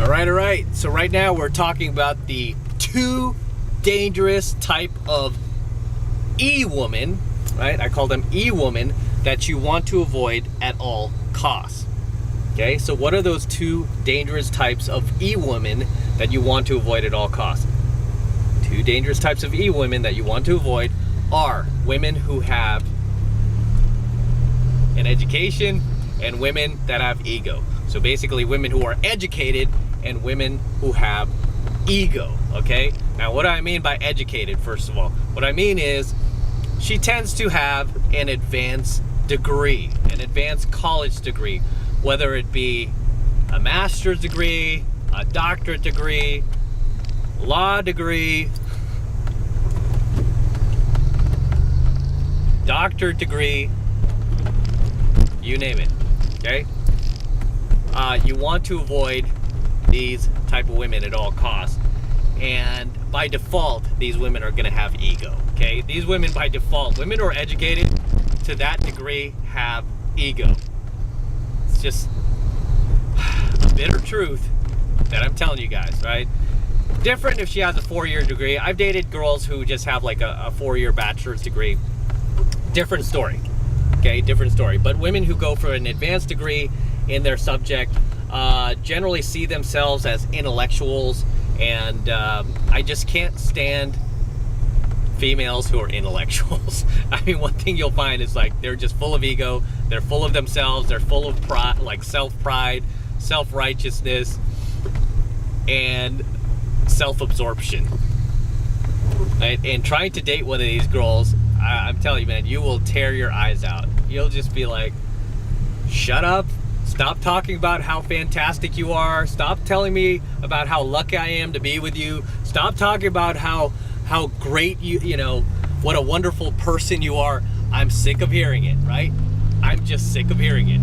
All right. So right now we're talking about the two dangerous type of E-woman, right? I call them E-woman that you want to avoid at all costs. Okay, so what are those two dangerous types of E-women that you want to avoid at all costs? Two dangerous types of E-women that you want to avoid are women who have an education and women that have ego. So basically women who are educated and women who have ego, okay? Now what do I mean by educated, first of all? What I mean is she tends to have an advanced degree, an advanced college degree, whether it be a master's degree, a doctorate degree, law degree, doctorate degree, you name it, okay? You want to avoid these type of women at all costs. And by default, these women are gonna have ego, okay? These women by default, women who are educated to that degree have ego. It's just a bitter truth that I'm telling you guys, right? Different if she has a 4-year degree. I've dated girls who just have like a 4-year bachelor's degree. Different story, okay? Different story. But women who go for an advanced degree in their subject generally see themselves as intellectuals, and I just can't stand females who are intellectuals. I mean, one thing you'll find is like they're just full of ego, they're full of themselves, they're full of pride, like self-pride, self-righteousness, and self-absorption. Right? And trying to date one of these girls, I'm telling you, man, you will tear your eyes out. You'll just be like, shut up. Stop talking about how fantastic you are. Stop telling me about how lucky I am to be with you. Stop talking about how great you know, what a wonderful person you are. I'm sick of hearing it, right? I'm just sick of hearing it.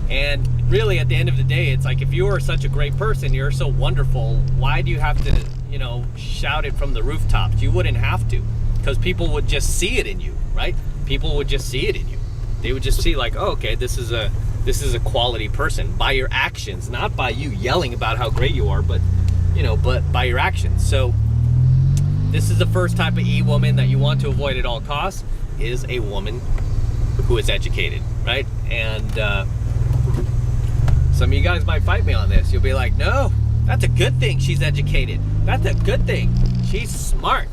And really, at the end of the day, it's like, if you are such a great person, you're so wonderful, why do you have to, you know, shout it from the rooftops? You wouldn't have to, because people would just see it in you, right? People would just see it in you. They would just see like, oh, okay, this is a quality person by your actions, not by you yelling about how great you are, but, you know, but by your actions. So this is the first type of E-woman that you want to avoid at all costs, is a woman who is educated, right? And some of you guys might fight me on this. You'll be like, no, that's a good thing she's educated. That's a good thing. She's smart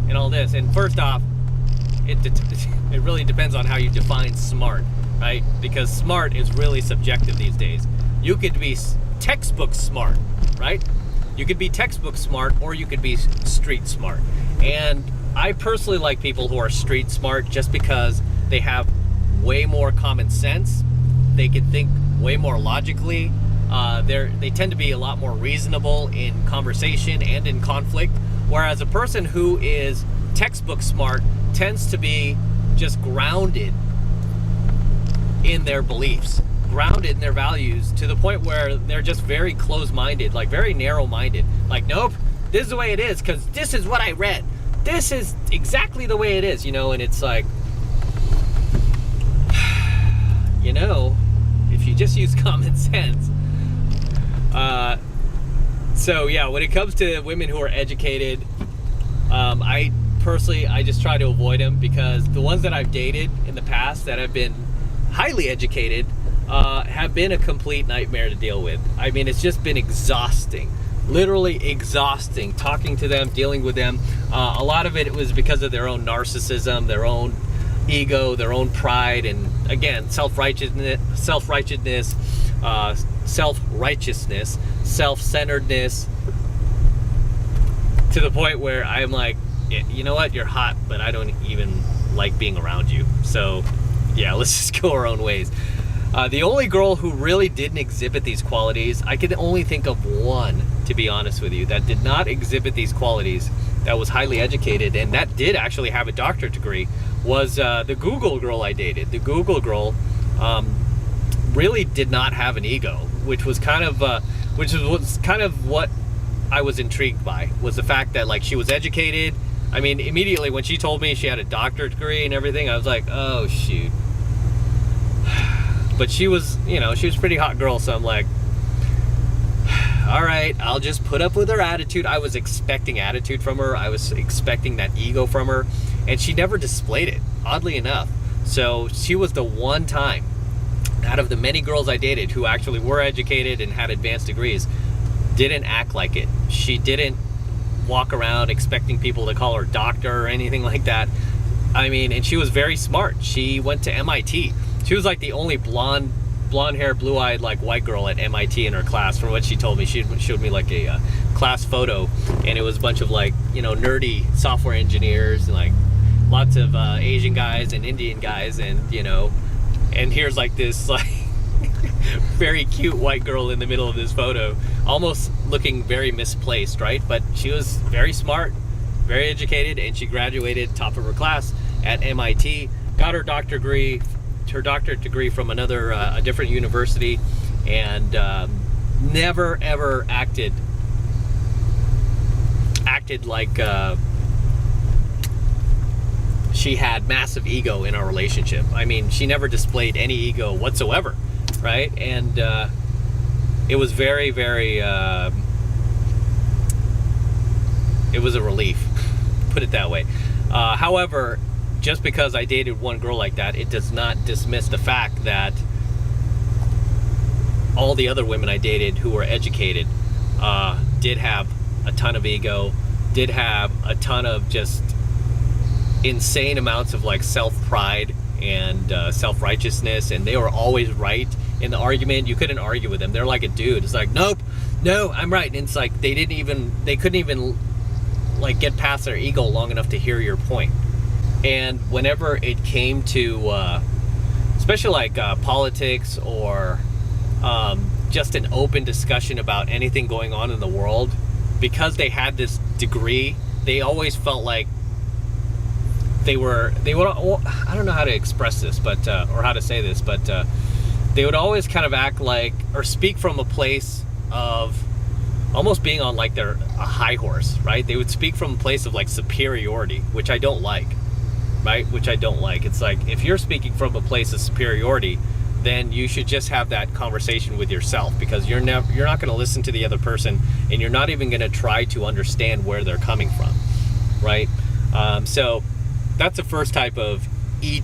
and all this. And first off, it really depends on how you define smart, right? Because smart is really subjective these days. You could be textbook smart, right? You could be textbook smart, or you could be street smart. And I personally like people who are street smart just because they have way more common sense. They can think way more logically. They tend to be a lot more reasonable in conversation and in conflict. Whereas a person who is textbook smart tends to be just grounded in their beliefs, grounded in their values, to the point where they're just very close-minded, like very narrow-minded. Like, nope, this is the way it is because this is what I read. This is exactly the way it is, you know. And it's like, you know, if you just use common sense. So yeah, when it comes to women who are educated, I just try to avoid them, because the ones that I've dated in the past that have been highly educated have been a complete nightmare to deal with. I mean, it's just been exhausting, literally exhausting, talking to them, dealing with them. A lot of it was because of their own narcissism, their own ego, their own pride, and again, self-righteousness, self-centeredness, to the point where I'm like, you know what, you're hot, but I don't even like being around you. So yeah, let's just go our own ways. The only girl who really didn't exhibit these qualities, I can only think of one, to be honest with you, that did not exhibit these qualities, that was highly educated, and that did actually have a doctorate degree, was the Google girl I dated. The Google girl really did not have an ego, which was kind of what I was intrigued by, was the fact that, like, she was educated. I mean, immediately when she told me she had a doctorate degree and everything, I was like, oh shoot. But she was, you know, she was a pretty hot girl, so I'm like, right, I'll just put up with her attitude. I was expecting attitude from her. I was expecting that ego from her, and she never displayed it, oddly enough. So she was the one time out of the many girls I dated who actually were educated and had advanced degrees, didn't act like it. She didn't walk around expecting people to call her doctor or anything like that. I mean, and she was very smart. She went to MIT. She was like the only blonde hair, blue-eyed, like white girl at MIT in her class, from what she told me. She showed me like a class photo, and it was a bunch of like, you know, nerdy software engineers and like lots of Asian guys and Indian guys, and you know, and here's like this like very cute white girl in the middle of this photo, almost looking very misplaced, right? But she was very smart, very educated, and she graduated top of her class at MIT, got her doctorate degree from a different university, and never ever acted like she had massive ego in our relationship. I mean, she never displayed any ego whatsoever, right? And it was very, very, it was a relief, put it that way. However, just because I dated one girl like that, it does not dismiss the fact that all the other women I dated who were educated did have a ton of ego, did have a ton of just insane amounts of like self-pride and self-righteousness, and they were always right in the argument. You couldn't argue with them. They're like a dude. It's like, nope, no, I'm right. And it's like they couldn't even like get past their ego long enough to hear your point. And whenever it came to especially like politics or just an open discussion about anything going on in the world, because they had this degree, they always felt like they would, I don't know how to express this, but or how to say this, but they would always kind of act like, or speak from a place of almost being on like a high horse, right? They would speak from a place of like superiority, which I don't like, right? Which I don't like. It's like, if you're speaking from a place of superiority, then you should just have that conversation with yourself, because you're not going to listen to the other person, and you're not even going to try to understand where they're coming from, right? So that's the first type of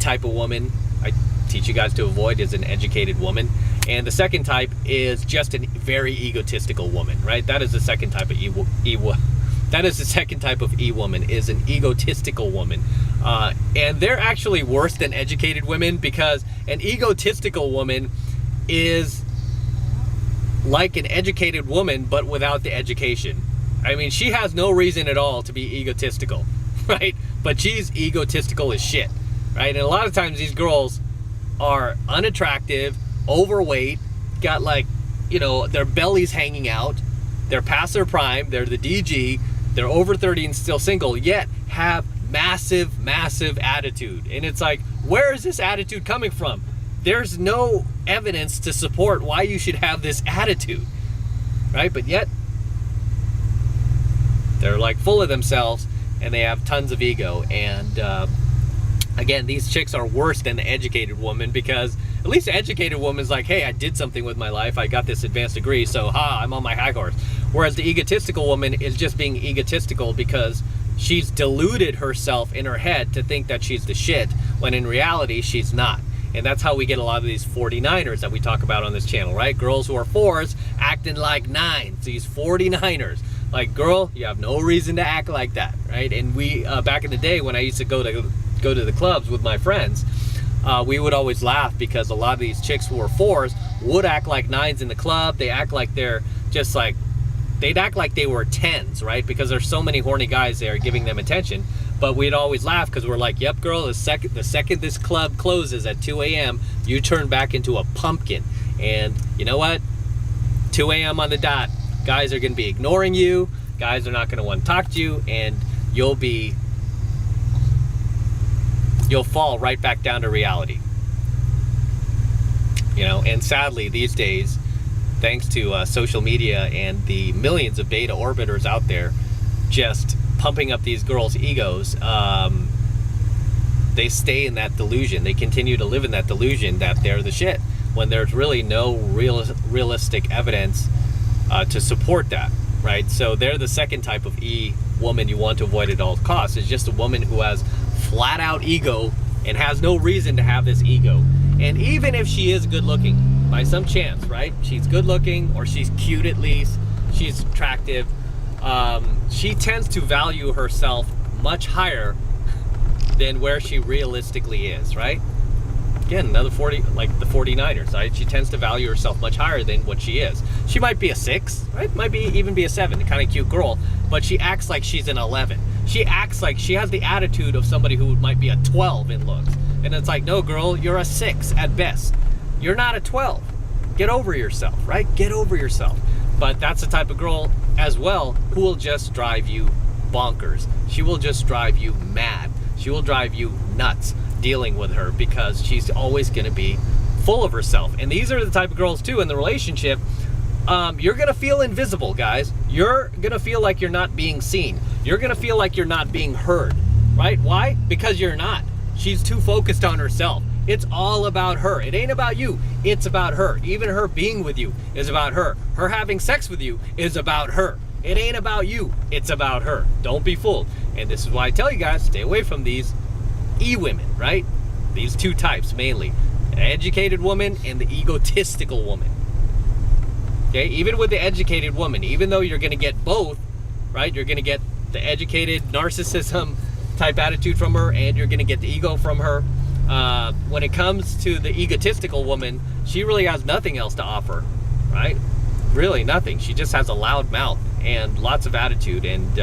type of woman I teach you guys to avoid, is an educated woman. And the second type is just a very egotistical woman, right? That is the second type of that is the second type of woman, is an egotistical woman. And they're actually worse than educated women, because an egotistical woman is like an educated woman, but without the education. I mean, she has no reason at all to be egotistical, right? But she's egotistical as shit, right? And a lot of times these girls are unattractive, overweight, got like, you know, their bellies hanging out, they're past their prime, they're the DG, they're over 30 and still single, yet have massive, massive attitude. And it's like, where is this attitude coming from? There's no evidence to support why you should have this attitude, right? But yet, they're like full of themselves, and they have tons of ego. And again, these chicks are worse than the educated woman, because at least the educated woman's like, hey, I did something with my life, I got this advanced degree, so I'm on my high horse. Whereas the egotistical woman is just being egotistical because she's deluded herself in her head to think that she's the shit, when in reality she's not. And that's how we get a lot of these 49ers that we talk about on this channel, right? Girls who are 4s acting like 9s, these 49ers. Like, girl, you have no reason to act like that, right? And we, back in the day when I used to go to the clubs with my friends, we would always laugh, because a lot of these chicks who were 4s would act like 9s in the club. They act like they're just like, they'd act like they were 10s, right? Because there's so many horny guys there giving them attention. But we'd always laugh, because we're like, yep, girl, the second this club closes at 2 a.m., you turn back into a pumpkin. And you know what? 2 a.m. on the dot, guys are going to be ignoring you, guys are not going to want to talk to you, and you'll fall right back down to reality. You know, and sadly these days, thanks to social media and the millions of beta orbiters out there just pumping up these girls' egos, they stay in that delusion. They continue to live in that delusion that they're the shit, when there's really no realistic evidence to support that, right? So they're the second type of E woman you want to avoid at all costs. It's just a woman who has flat out ego and has no reason to have this ego. And even if she is good looking, by some chance, right? She's good looking, or she's cute at least, she's attractive, she tends to value herself much higher than where she realistically is, right? Again, another 40, like the 49ers, right? She tends to value herself much higher than what she is. She might be a 6, right? Might be even be a 7, a kind of cute girl, but she acts like she's an 11. She acts like she has the attitude of somebody who might be a 12 in looks. And it's like, no, girl, you're a 6 at best. You're not a 12. Get over yourself, right? Get over yourself. But that's the type of girl as well who will just drive you bonkers. She will just drive you mad. She will drive you nuts dealing with her, because she's always going to be full of herself. And these are the type of girls too in the relationship. You're going to feel invisible, guys. You're going to feel like you're not being seen. You're going to feel like you're not being heard, right? Why? Because you're not. She's too focused on herself. It's all about her. It ain't about you. It's about her. Even her being with you is about her. Her having sex with you is about her. It ain't about you. It's about her. Don't be fooled. And this is why I tell you guys, stay away from these E-women, right? These two types mainly. An educated woman and the egotistical woman. Okay, even with the educated woman, even though you're going to get both, right? You're going to get the educated narcissism type attitude from her, and you're going to get the ego from her. When it comes to the egotistical woman, she really has nothing else to offer, right? Really nothing. She just has a loud mouth and lots of attitude, and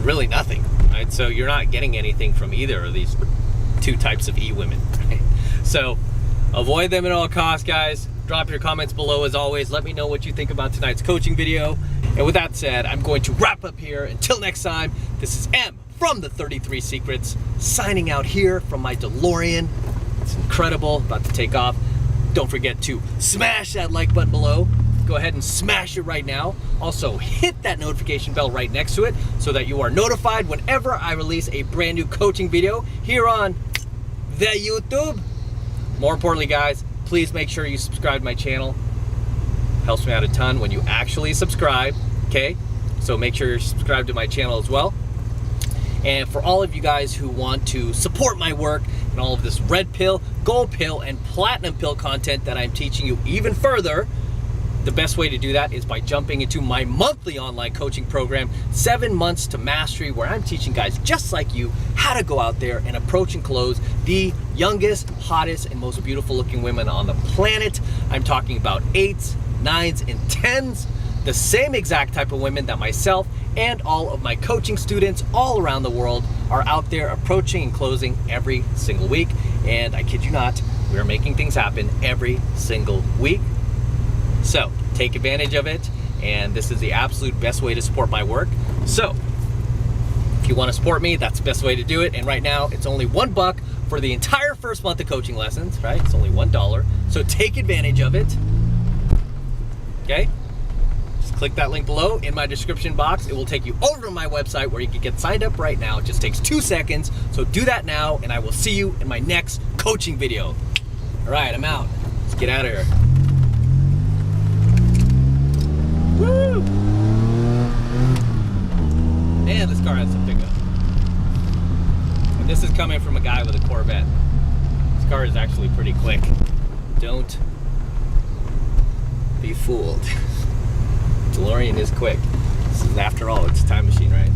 really nothing, right? So you're not getting anything from either of these two types of E-women, right? So avoid them at all costs, guys. Drop your comments below as always. Let me know what you think about tonight's coaching video. And with that said, I'm going to wrap up here. Until next time, this is M from the 33 Secrets, signing out here from my DeLorean. It's incredible, about to take off. Don't forget to smash that like button below. Go ahead and smash it right now. Also, hit that notification bell right next to it so that you are notified whenever I release a brand new coaching video here on the YouTube. More importantly, guys, please make sure you subscribe to my channel. Helps me out a ton when you actually subscribe, okay? So make sure you're subscribed to my channel as well. And for all of you guys who want to support my work and all of this red pill, gold pill, and platinum pill content that I'm teaching you even further, the best way to do that is by jumping into my monthly online coaching program, 7 Months to Mastery, where I'm teaching guys just like you how to go out there and approach and close the youngest, hottest, and most beautiful looking women on the planet. I'm talking about 8s, 9s, and 10s, the same exact type of women that myself and all of my coaching students all around the world are out there approaching and closing every single week. And I kid you not, we're making things happen every single week. So take advantage of it, and this is the absolute best way to support my work. So if you want to support me, that's the best way to do it. And right now it's only $1 for the entire first month of coaching lessons, right? It's only $1. So take advantage of it. Okay? Just click that link below in my description box. It will take you over to my website where you can get signed up right now. It just takes 2 seconds. So do that now, and I will see you in my next coaching video. All right, I'm out. Let's get out of here. Woo! Man, this car has some pickup. And this is coming from a guy with a Corvette. This car is actually pretty quick. Don't be fooled. DeLorean is quick. This is, after all, it's a time machine, right?